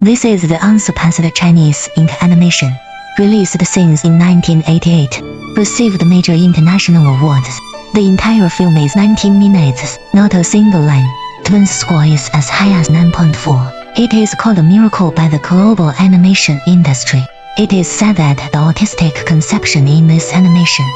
This is the unsurpassed Chinese ink animation, released since in 1988, received major international awards. The entire film is 19 minutes, not a single line. Twins score is as high as 9.4. It is called a miracle by the global animation industry. It is said that the artistic conception in this animation,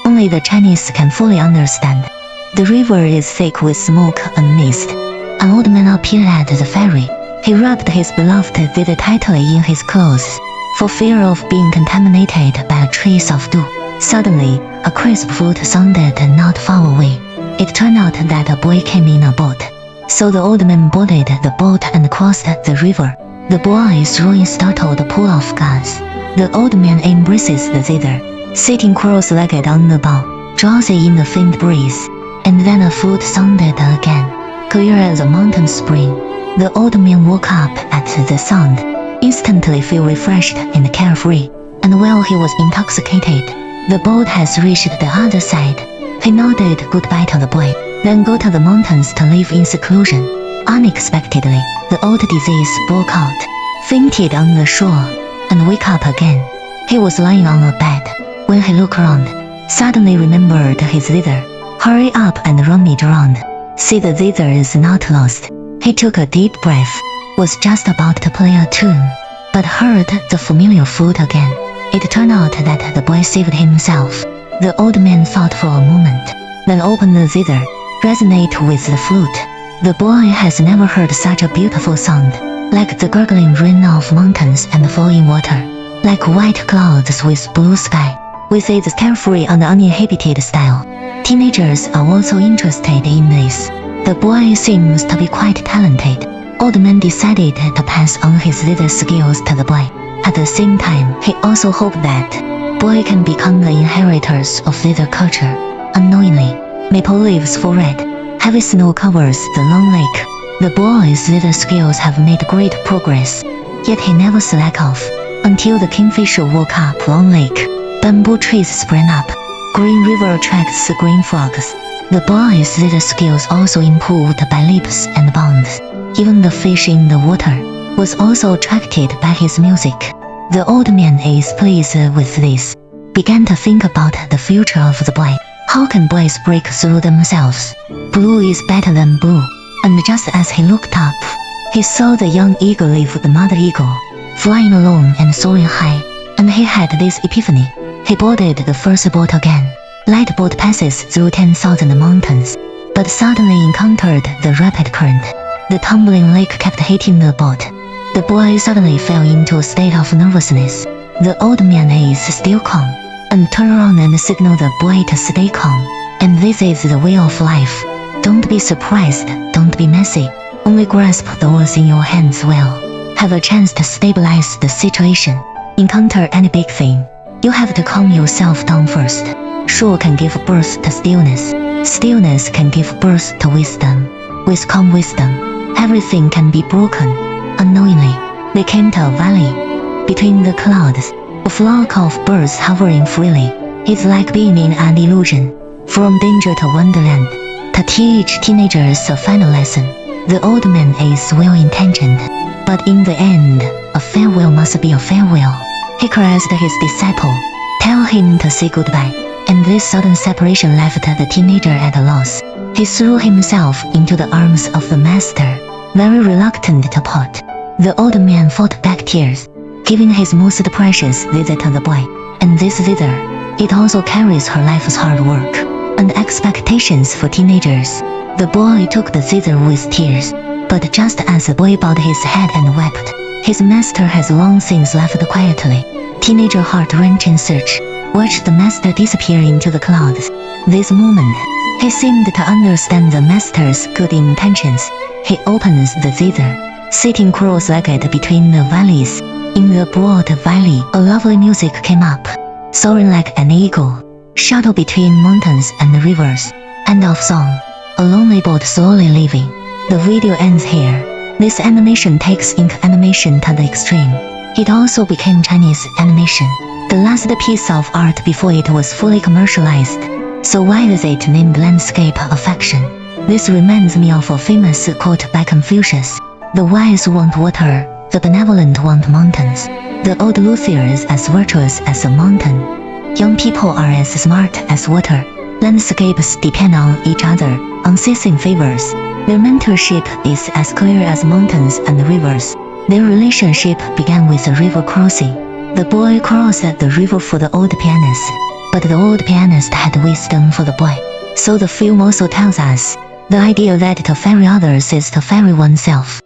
only the Chinese can fully understand. The river is thick with smoke and mist. An old man appeared at the ferry. He wrapped his beloved zither tightly in his clothes, for fear of being contaminated by a trace of dew. Suddenly, a crisp fruit sounded not far away. It turned out that a boy came in a boat. So the old man boarded the boat and crossed the river. The boy, throwing startled pull off guards. The old man embraces the zither, sitting cross-legged on the bow, drowsy in the faint breeze. And then a flute sounded again, clear as a mountain spring. The old man woke up at the sound, instantly feel refreshed and carefree. And while he was intoxicated, the boat has reached the other side. He nodded goodbye to the boy, then go to the mountains to live in seclusion. Unexpectedly, the old disease broke out, fainted on the shore, and wake up again. He was lying on a bed. When he looked around, suddenly remembered his zither. Hurry up and run it around. See, the zither is not lost. He took a deep breath, was just about to play a tune, but heard the familiar flute again. It turned out that the boy saved himself. The old man thought for a moment, then opened the zither, resonate with the flute. The boy has never heard such a beautiful sound, like the gurgling rain of mountains and flowing water, like white clouds with blue sky, with its carefree and uninhibited style. Teenagers are also interested in this. The boy seems to be quite talented. Old man decided to pass on his zither skills to the boy. At the same time, he also hoped that boy can become the inheritors of zither culture. Unknowingly, maple leaves fall red. Heavy snow covers the long lake. The boy's zither skills have made great progress, yet he never slacked off, until the kingfisher woke up Long Lake. Bamboo trees sprang up. Green river attracts green frogs. The boy's zither skills also improved by leaps and bounds. Even the fish in the water was also attracted by his music. The old man is pleased with this, began to think about the future of the boy. How can boys break through themselves? Blue is better than blue. And just as he looked up, he saw the young eagle leave the mother eagle, flying alone and soaring high. And he had this epiphany. He boarded the first boat again. Light boat passes through 10,000 mountains, but suddenly encountered the rapid current. The tumbling lake kept hitting the boat. The boy suddenly fell into a state of nervousness. The old man is still calm, and turned around and signaled the boy to stay calm. And this is the way of life. Don't be surprised, don't be messy. Only grasp the oars in your hands well. Have a chance to stabilize the situation. Encounter any big thing, you have to calm yourself down first. Shore can give birth to stillness. Stillness can give birth to wisdom. With calm wisdom, everything can be broken. Unknowingly, they came to a valley. Between the clouds, a flock of birds hovering freely. It's like being in an illusion. From danger to wonderland. To teach teenagers a final lesson. The old man is well-intentioned, but in the end, a farewell must be a farewell. He caressed his disciple, tell him to say goodbye. And this sudden separation left the teenager at a loss. He threw himself into the arms of the master, very reluctant to part. The old man fought back tears, giving his most precious zither to the boy. And this zither, it also carries her life's hard work and expectations for teenagers. The boy took the zither with tears, but just as the boy bowed his head and wept, his master has long since left quietly. Teenager heart-wrenching search. Watched the master disappear into the clouds. This moment, he seemed to understand the master's good intentions. He opens the zither, sitting cross-legged between the valleys. In the broad valley, a lovely music came up, soaring like an eagle, shuttle between mountains and rivers. End of song. A lonely boat slowly leaving. The video ends here. This animation takes ink animation to the extreme. It also became Chinese animation, the last piece of art before it was fully commercialized. So why is it named Landscape Affection? This reminds me of a famous quote by Confucius. The wise want water, The benevolent want mountains. The old luthier is as virtuous as a mountain. Young people are as smart as water. Landscapes depend on each other, unceasing favors. Their mentorship is as clear as mountains and rivers. Their relationship began with a river crossing. The boy crossed the river for the old pianist, but the old pianist had wisdom for the boy. So the film also tells us, the idea that to ferry others is to ferry oneself.